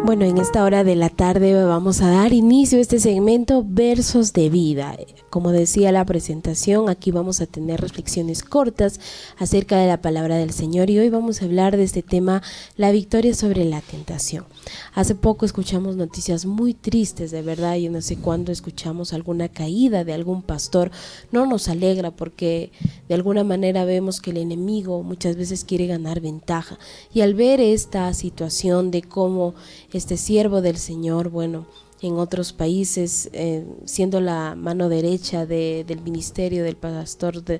Bueno, en esta hora de la tarde vamos a dar inicio a este segmento Versos de Vida. Como decía la presentación, aquí vamos a tener reflexiones cortas acerca de la palabra del Señor y hoy vamos a hablar de este tema, la victoria sobre la tentación. Hace poco escuchamos noticias muy tristes, de verdad. Yo no sé cuándo escuchamos alguna caída de algún pastor. No nos alegra porque de alguna manera vemos que el enemigo muchas veces quiere ganar ventaja. Y al ver esta situación de cómo este siervo del Señor, bueno, en otros países, siendo la mano derecha del ministerio del pastor de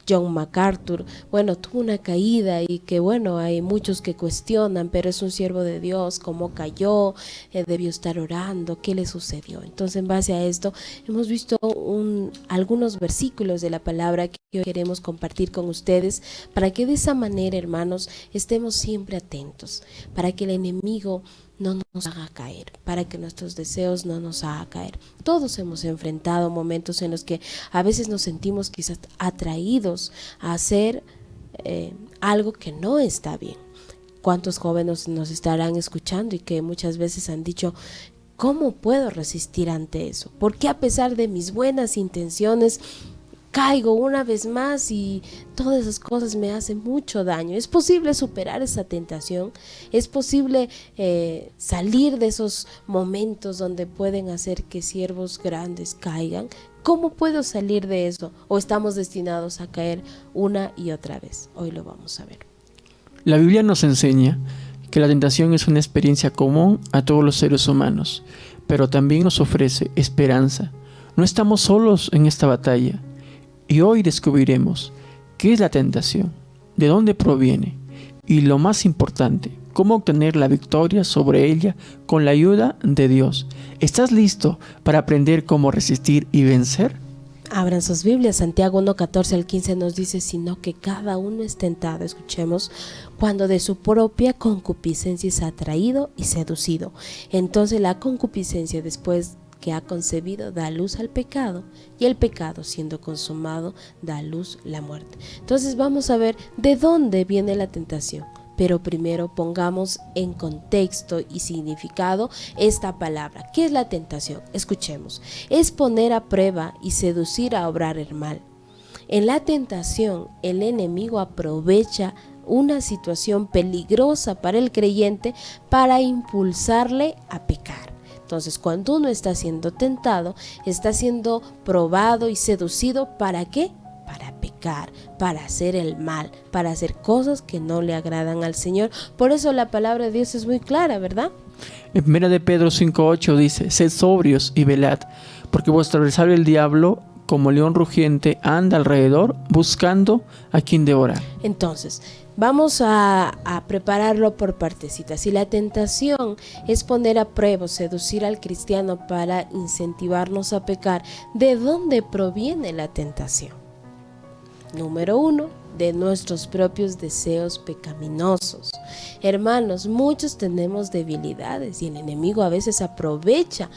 John MacArthur, bueno, tuvo una caída y que bueno, hay muchos que cuestionan, pero es un siervo de Dios, ¿cómo cayó? Debió estar orando, ¿qué le sucedió? Entonces, en base a esto, hemos visto algunos versículos de la palabra que hoy queremos compartir con ustedes, para que de esa manera, hermanos, estemos siempre atentos, para que el enemigo no nos haga caer, para que nuestros deseos no nos hagan caer. Todos hemos enfrentado momentos en los que a veces nos sentimos quizás atraídos a hacer algo que no está bien. ¿Cuántos jóvenes nos estarán escuchando y que muchas veces han dicho: ¿cómo puedo resistir ante eso? ¿Por qué a pesar de mis buenas intenciones caigo una vez más y todas esas cosas me hacen mucho daño? ¿Es posible superar esa tentación? ¿Es posible salir de esos momentos donde pueden hacer que siervos grandes caigan? ¿Cómo puedo salir de eso? ¿O estamos destinados a caer una y otra vez? Hoy lo vamos a ver. La Biblia nos enseña que la tentación es una experiencia común a todos los seres humanos, pero también nos ofrece esperanza. No estamos solos en esta batalla. Y hoy descubriremos qué es la tentación, de dónde proviene y, lo más importante, cómo obtener la victoria sobre ella con la ayuda de Dios. ¿Estás listo para aprender cómo resistir y vencer? Abran sus Biblias. Santiago 1:14 al 15 nos dice: sino que cada uno es tentado, escuchemos, cuando de su propia concupiscencia es atraído y seducido. Entonces la concupiscencia, después que ha concebido, da luz al pecado, y el pecado, siendo consumado, da a luz la muerte. Entonces vamos a ver de dónde viene la tentación, pero primero pongamos en contexto y significado esta palabra. ¿Qué es la tentación? Escuchemos: es poner a prueba y seducir a obrar el mal. En la tentación, el enemigo aprovecha una situación peligrosa para el creyente para impulsarle a pecar. Entonces, cuando uno está siendo tentado, está siendo probado y seducido, ¿para qué? Para pecar, para hacer el mal, para hacer cosas que no le agradan al Señor. Por eso la palabra de Dios es muy clara, ¿verdad? En 1 de Pedro 5:8 dice: sed sobrios y velad, porque vuestro adversario el diablo, como león rugiente, anda alrededor buscando a quien devorar. Entonces, vamos a prepararlo por partecitas. Si la tentación es poner a prueba, seducir al cristiano para incentivarnos a pecar, ¿de dónde proviene la tentación? Número 1, de nuestros propios deseos pecaminosos. Hermanos, muchos tenemos debilidades y el enemigo a veces aprovecha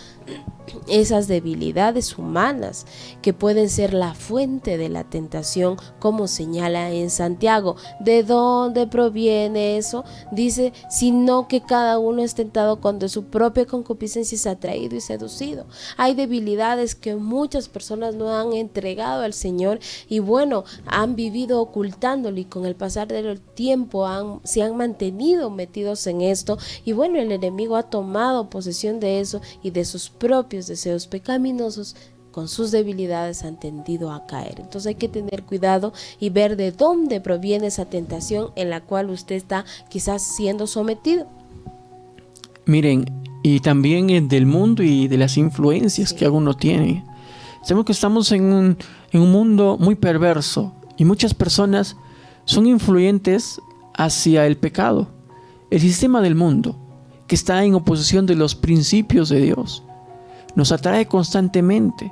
esas debilidades humanas que pueden ser la fuente de la tentación, como señala en Santiago. ¿De dónde proviene eso? Dice: sino que cada uno es tentado cuando su propia concupiscencia es atraído y seducido. Hay debilidades que muchas personas no han entregado al Señor y bueno, han vivido ocultándolo, y con el pasar del tiempo se han mantenido metidos en esto, y bueno, el enemigo ha tomado posesión de eso, y de sus propios deseos pecaminosos, con sus debilidades, han tendido a caer. Entonces hay que tener cuidado y ver de dónde proviene esa tentación en la cual usted está quizás siendo sometido. Miren, y también del mundo y de las influencias que uno tiene. Sabemos que estamos en un mundo muy perverso y muchas personas son influyentes hacia el pecado. El sistema del mundo, que está en oposición de los principios de Dios, nos atrae constantemente.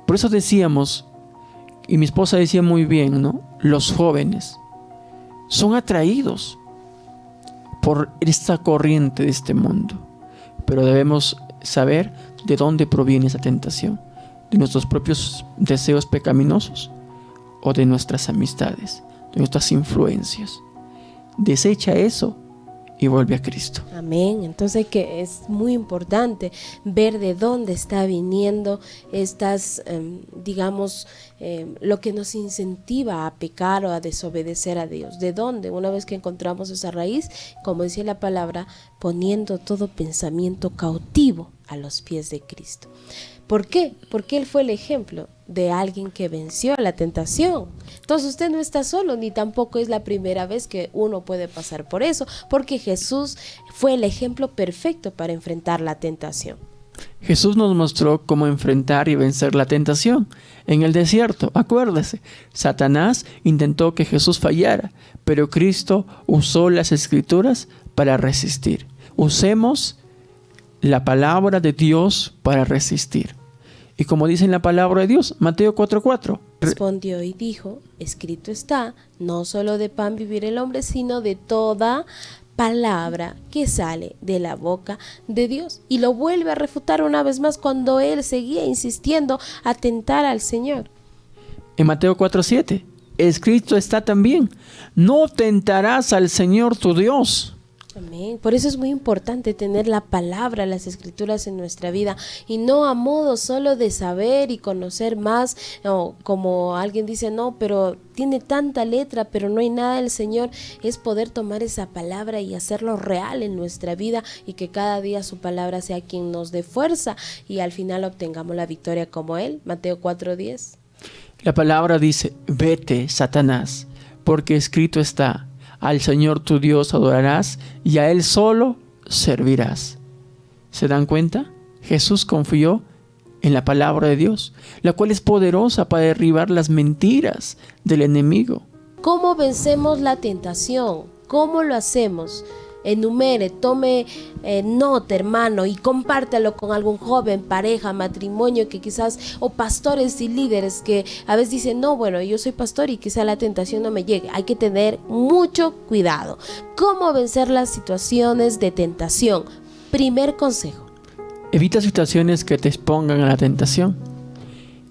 Por eso decíamos, y mi esposa decía muy bien, ¿no? Los jóvenes son atraídos por esta corriente de este mundo. Pero debemos saber de dónde proviene esa tentación: de nuestros propios deseos pecaminosos o de nuestras amistades, de nuestras influencias. Desecha eso y vuelve a Cristo. Amén. Entonces que es muy importante ver de dónde está viniendo estas, lo que nos incentiva a pecar o a desobedecer a Dios. ¿De dónde? Una vez que encontramos esa raíz, como decía la palabra, poniendo todo pensamiento cautivo a los pies de Cristo. ¿Por qué? Porque Él fue el ejemplo de alguien que venció la tentación. Entonces usted no está solo, ni tampoco es la primera vez que uno puede pasar por eso, porque Jesús fue el ejemplo perfecto para enfrentar la tentación. Jesús nos mostró cómo enfrentar y vencer la tentación. En el desierto, acuérdese, Satanás intentó que Jesús fallara, pero Cristo usó las Escrituras para resistir. Usemos la palabra de Dios para resistir. Y como dice en la palabra de Dios, Mateo 4:4. Respondió y dijo, escrito está, no solo de pan vivir el hombre, sino de toda palabra que sale de la boca de Dios. Y lo vuelve a refutar una vez más cuando él seguía insistiendo a tentar al Señor. En Mateo 4:7, escrito está también, no tentarás al Señor tu Dios. Amén. Por eso es muy importante tener la palabra, las escrituras en nuestra vida y no a modo solo de saber y conocer más, o como alguien dice, no, pero tiene tanta letra, pero no hay nada del Señor. Es poder tomar esa palabra y hacerlo real en nuestra vida y que cada día su palabra sea quien nos dé fuerza y al final obtengamos la victoria como Él. Mateo 4:10. La palabra dice, vete, Satanás, porque escrito está, al Señor tu Dios adorarás y a Él solo servirás. ¿Se dan cuenta? Jesús confió en la palabra de Dios, la cual es poderosa para derribar las mentiras del enemigo. ¿Cómo vencemos la tentación? ¿Cómo lo hacemos? Enumere, tome nota, hermano, y compártalo con algún joven, pareja, matrimonio, que quizás, o pastores y líderes que a veces dicen, no, bueno, yo soy pastor y quizá la tentación no me llegue. Hay que tener mucho cuidado. ¿Cómo vencer las situaciones de tentación? Primer consejo. Evita situaciones que te expongan a la tentación.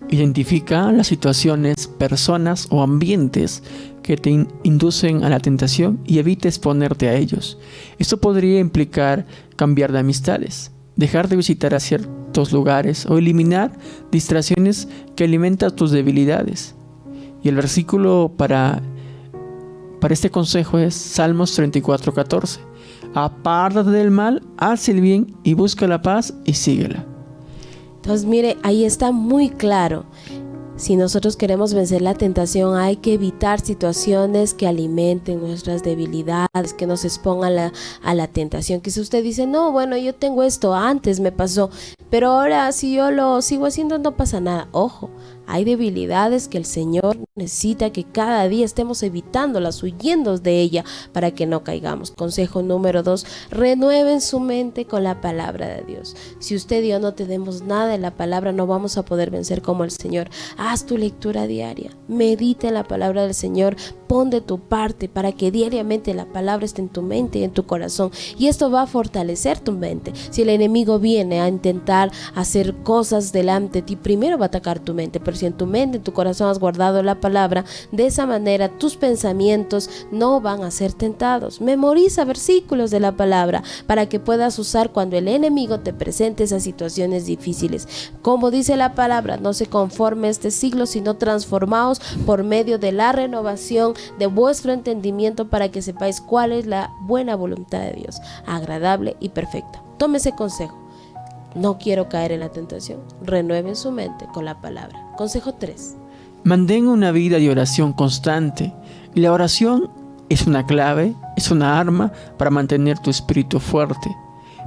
Identifica las situaciones, personas o ambientes que te inducen a la tentación y evita exponerte a ellos. Esto podría implicar cambiar de amistades, dejar de visitar a ciertos lugares o eliminar distracciones que alimentan tus debilidades. Y el versículo para este consejo es Salmos 34:14. Apártate del mal, haz el bien y busca la paz y síguela. Entonces, mire, ahí está muy claro. Si nosotros queremos vencer la tentación, hay que evitar situaciones que alimenten nuestras debilidades, que nos expongan a la tentación. Que si usted dice, no, bueno, yo tengo esto, antes me pasó, pero ahora si yo lo sigo haciendo no pasa nada. Ojo, hay debilidades que el Señor necesita que cada día estemos evitándolas, huyendo de ella para que no caigamos. Consejo número 2, renueven su mente con la palabra de Dios. Si usted y yo no tenemos nada de la palabra, no vamos a poder vencer como el Señor. Haz tu lectura diaria, medita en la palabra del Señor, pon de tu parte para que diariamente la palabra esté en tu mente y en tu corazón, y esto va a fortalecer tu mente. Si el enemigo viene a intentar hacer cosas delante de ti, primero va a atacar tu mente, pero si en tu mente, en tu corazón has guardado la palabra, de esa manera tus pensamientos no van a ser tentados. Memoriza versículos de la palabra para que puedas usar cuando el enemigo te presente esas situaciones difíciles. Como dice la palabra, no se conforme a este siglo, sino transformaos por medio de la renovación de vuestro entendimiento para que sepáis cuál es la buena voluntad de Dios, agradable y perfecta. Tome ese consejo. No quiero caer en la tentación. Renueven su mente con la palabra. Consejo 3. Mantén una vida de oración constante. Y la oración es una clave, es una arma para mantener tu espíritu fuerte.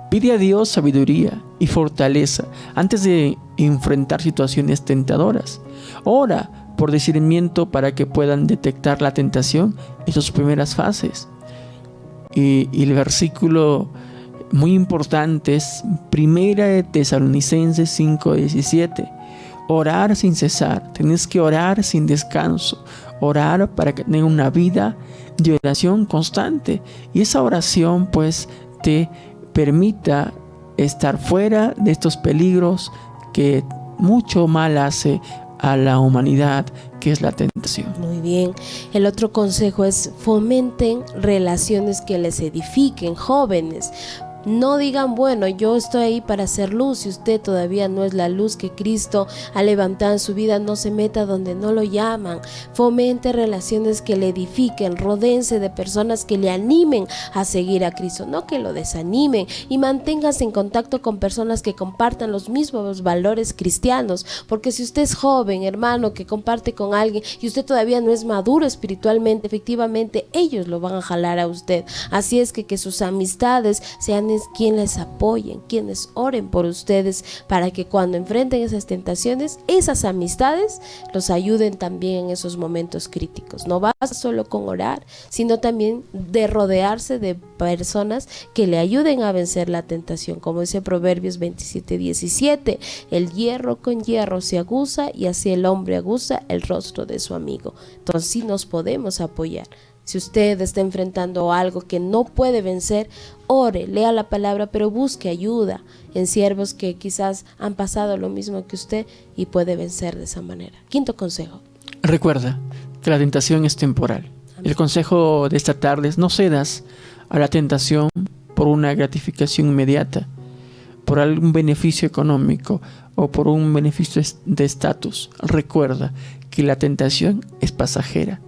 Pide a Dios sabiduría y fortaleza antes de enfrentar situaciones tentadoras. Ora por discernimiento para que puedan detectar la tentación en sus primeras fases. Y el versículo muy importante es 1 Tesalonicenses 5:17. Orar sin cesar. Tienes que orar sin descanso. Orar para que tengas una vida de oración constante. Y esa oración pues te permita estar fuera de estos peligros que mucho mal hace a la humanidad, que es la tentación. Muy bien. El otro consejo es: fomenten relaciones que les edifiquen, jóvenes. No digan, bueno, yo estoy ahí para hacer luz, y usted todavía no es la luz que Cristo ha levantado en su vida. No se meta donde no lo llaman. Fomente relaciones que le edifiquen, rodéense de personas que le animen a seguir a Cristo, no que lo desanimen, y manténgase en contacto con personas que compartan los mismos valores cristianos, porque si usted es joven, hermano, que comparte con alguien y usted todavía no es maduro espiritualmente, efectivamente ellos lo van a jalar a usted. Así es que sus amistades sean quien les apoyen, quienes oren por ustedes, para que cuando enfrenten esas tentaciones, esas amistades los ayuden también en esos momentos críticos. No basta solo con orar, sino también de rodearse de personas que le ayuden a vencer la tentación, como dice Proverbios 27:17: el hierro con hierro se aguza, y así el hombre aguza el rostro de su amigo. Entonces sí nos podemos apoyar. Si usted está enfrentando algo que no puede vencer, ore, lea la palabra, pero busque ayuda en siervos que quizás han pasado lo mismo que usted y puede vencer de esa manera. Quinto consejo: recuerda que la tentación es temporal. Amén. El consejo de esta tarde es: no cedas a la tentación por una gratificación inmediata, por algún beneficio económico o por un beneficio de estatus. Recuerda que la tentación es pasajera,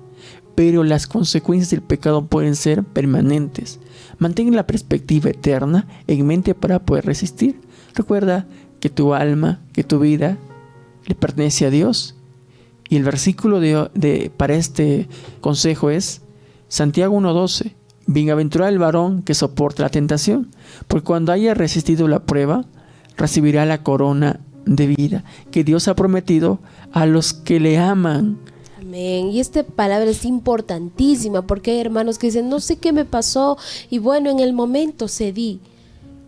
pero las consecuencias del pecado pueden ser permanentes. Mantén la perspectiva eterna en mente para poder resistir. Recuerda que tu alma, que tu vida le pertenece a Dios. Y el versículo para este consejo es Santiago 1:12: bienaventurado el varón que soporta la tentación, porque cuando haya resistido la prueba, recibirá la corona de vida que Dios ha prometido a los que le aman. Amén. Y esta palabra es importantísima, porque hay hermanos que dicen: no sé qué me pasó, y bueno, en el momento cedí.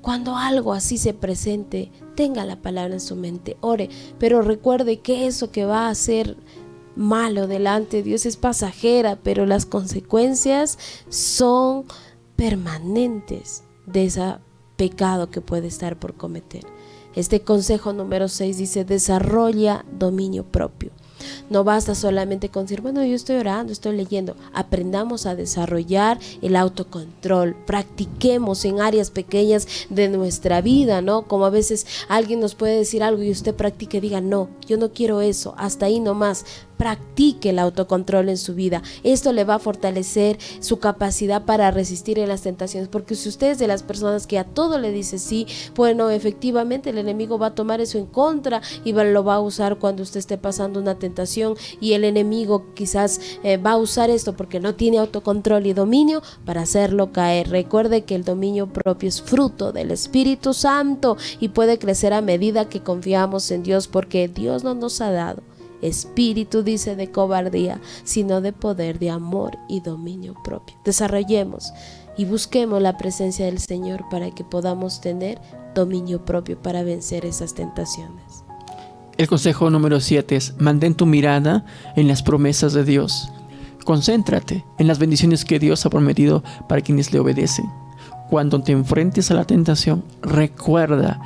Cuando algo así se presente, tenga la palabra en su mente, ore, pero recuerde que eso que va a ser malo delante de Dios es pasajera, pero las consecuencias son permanentes de ese pecado que puede estar por cometer. Este consejo número 6 dice: desarrolla dominio propio. No basta solamente con decir, bueno, yo estoy orando, estoy leyendo. Aprendamos a desarrollar el autocontrol. Practiquemos en áreas pequeñas de nuestra vida, ¿no? Como a veces alguien nos puede decir algo y usted practique, diga, no, yo no quiero eso, hasta ahí nomás. Practique el autocontrol en su vida. Esto le va a fortalecer su capacidad para resistir en las tentaciones, porque si usted es de las personas que a todo le dice sí, bueno, efectivamente el enemigo va a tomar eso en contra y lo va a usar cuando usted esté pasando una tentación, y el enemigo quizás va a usar esto porque no tiene autocontrol y dominio para hacerlo caer. Recuerde que el dominio propio es fruto del Espíritu Santo y puede crecer a medida que confiamos en Dios, porque Dios no nos ha dado espíritu, dice, de cobardía, sino de poder, de amor y dominio propio. Desarrollemos y busquemos la presencia del Señor para que podamos tener dominio propio para vencer esas tentaciones. El consejo número 7 es: mantén tu mirada en las promesas de Dios. Concéntrate en las bendiciones que Dios ha prometido para quienes le obedecen. Cuando te enfrentes a la tentación, recuerda,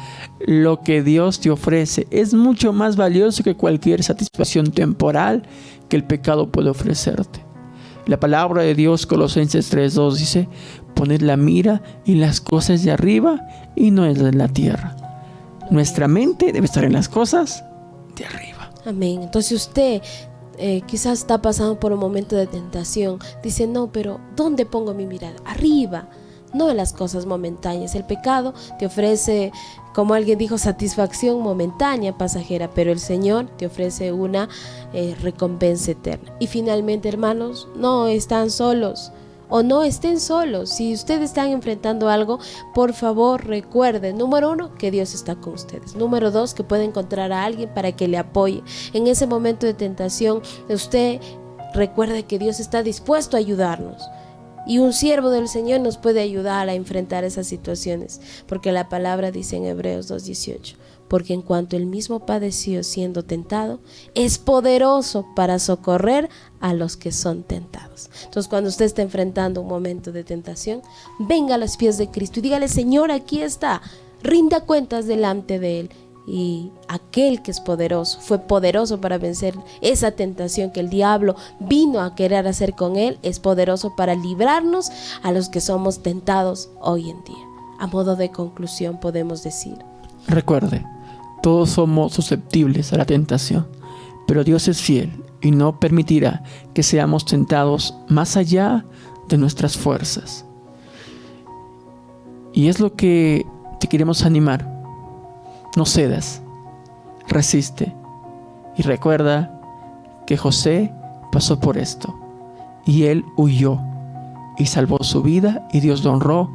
lo que Dios te ofrece es mucho más valioso que cualquier satisfacción temporal que el pecado puede ofrecerte. La palabra de Dios, Colosenses 3:2, dice: poned la mira en las cosas de arriba y no en la tierra. Nuestra mente debe estar en las cosas de arriba. Amén. Entonces usted quizás está pasando por un momento de tentación, dice, no, pero ¿dónde pongo mi mirada? Arriba, no en las cosas momentáneas. El pecado te ofrece, como alguien dijo, satisfacción momentánea, pasajera, pero el Señor te ofrece una recompensa eterna. Y finalmente, hermanos, no están solos, o no estén solos. Si ustedes están enfrentando algo, por favor recuerden, número 1, que Dios está con ustedes. Número 2, que puede encontrar a alguien para que le apoye en ese momento de tentación. Usted recuerde que Dios está dispuesto a ayudarnos, y un siervo del Señor nos puede ayudar a enfrentar esas situaciones, porque la palabra dice en Hebreos 2:18: porque en cuanto él mismo padeció siendo tentado, es poderoso para socorrer a los que son tentados. Entonces, cuando usted está enfrentando un momento de tentación, venga a los pies de Cristo y dígale, Señor, aquí está, rinda cuentas delante de Él Y aquel que es poderoso, fue poderoso para vencer esa tentación que el diablo vino a querer hacer con él, es poderoso para librarnos a los que somos tentados hoy en día. A modo de conclusión podemos decir: recuerde, todos somos susceptibles a la tentación, pero Dios es fiel y no permitirá que seamos tentados más allá de nuestras fuerzas. Y es lo que te queremos animar. No cedas, resiste y recuerda que José pasó por esto y él huyó y salvó su vida y Dios lo honró,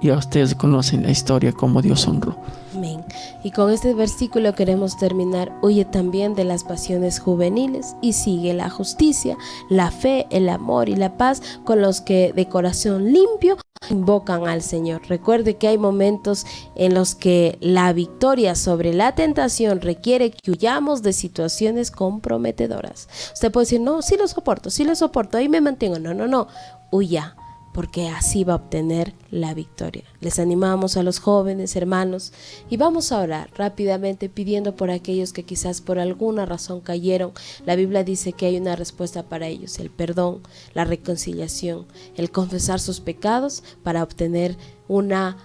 y a ustedes conocen la historia cómo Dios honró. Amén. Y con este versículo queremos terminar: huye también de las pasiones juveniles y sigue la justicia, la fe, el amor y la paz con los que de corazón limpio invocan al Señor. Recuerde que hay momentos en los que la victoria sobre la tentación requiere que huyamos de situaciones comprometedoras. Usted puede decir: no, sí lo soporto, ahí me mantengo. No, huya, porque así va a obtener la victoria. Les animamos a los jóvenes, hermanos, y vamos a orar rápidamente pidiendo por aquellos que quizás por alguna razón cayeron. La Biblia dice que hay una respuesta para ellos: el perdón, la reconciliación, el confesar sus pecados para obtener una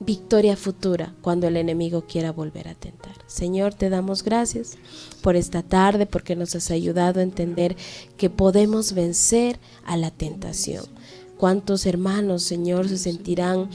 victoria futura cuando el enemigo quiera volver a tentar. Señor, te damos gracias por esta tarde, porque nos has ayudado a entender que podemos vencer a la tentación. ¿Cuántos hermanos, Señor, se sentirán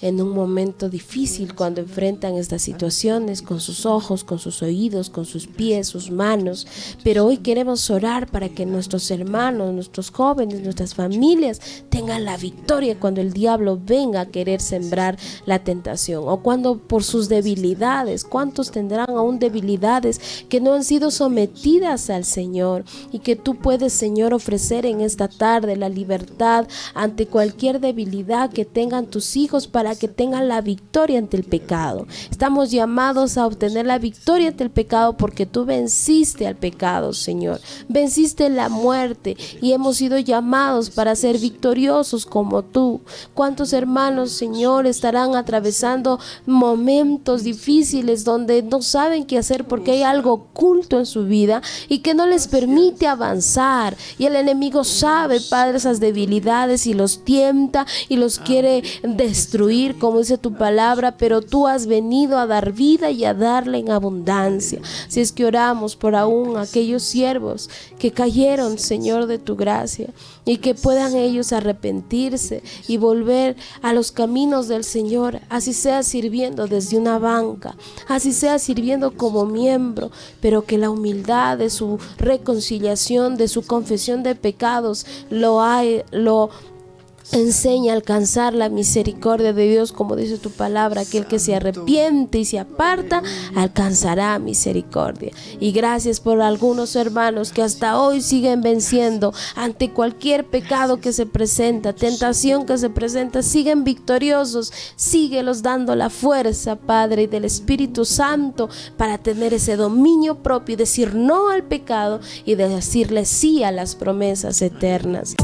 en un momento difícil cuando enfrentan estas situaciones con sus ojos, con sus oídos, con sus pies, sus manos? Pero hoy queremos orar para que nuestros hermanos, nuestros jóvenes, nuestras familias tengan la victoria cuando el diablo venga a querer sembrar la tentación, o cuando por sus debilidades. ¿Cuántos tendrán aún debilidades que no han sido sometidas al Señor? Y que tú puedes, Señor, ofrecer en esta tarde la libertad ante cualquier debilidad que tengan tus hijos, para que tengan la victoria ante el pecado. Estamos llamados a obtener la victoria ante el pecado porque tú venciste al pecado, Señor. Venciste la muerte y hemos sido llamados para ser victoriosos como tú. ¿Cuántos hermanos, Señor, estarán atravesando momentos difíciles donde no saben qué hacer porque hay algo oculto en su vida y que no les permite avanzar? Y el enemigo sabe, Padre, esas debilidades y los tienta y los quiere destruir, como dice tu palabra, pero tú has venido a dar vida y a darla en abundancia. Si es que oramos por aún aquellos siervos que cayeron, Señor, de tu gracia, y que puedan ellos arrepentirse y volver a los caminos del Señor, así sea sirviendo desde una banca, así sea sirviendo como miembro, pero que la humildad de su reconciliación, de su confesión de pecados, lo enseña a alcanzar la misericordia de Dios, como dice tu palabra: aquel que se arrepiente y se aparta alcanzará misericordia. Y gracias por algunos hermanos que hasta hoy siguen venciendo ante cualquier pecado que se presenta, tentación que se presenta, siguen victoriosos. Síguelos dando la fuerza, Padre, y del Espíritu Santo para tener ese dominio propio y decir no al pecado y de decirle sí a las promesas eternas.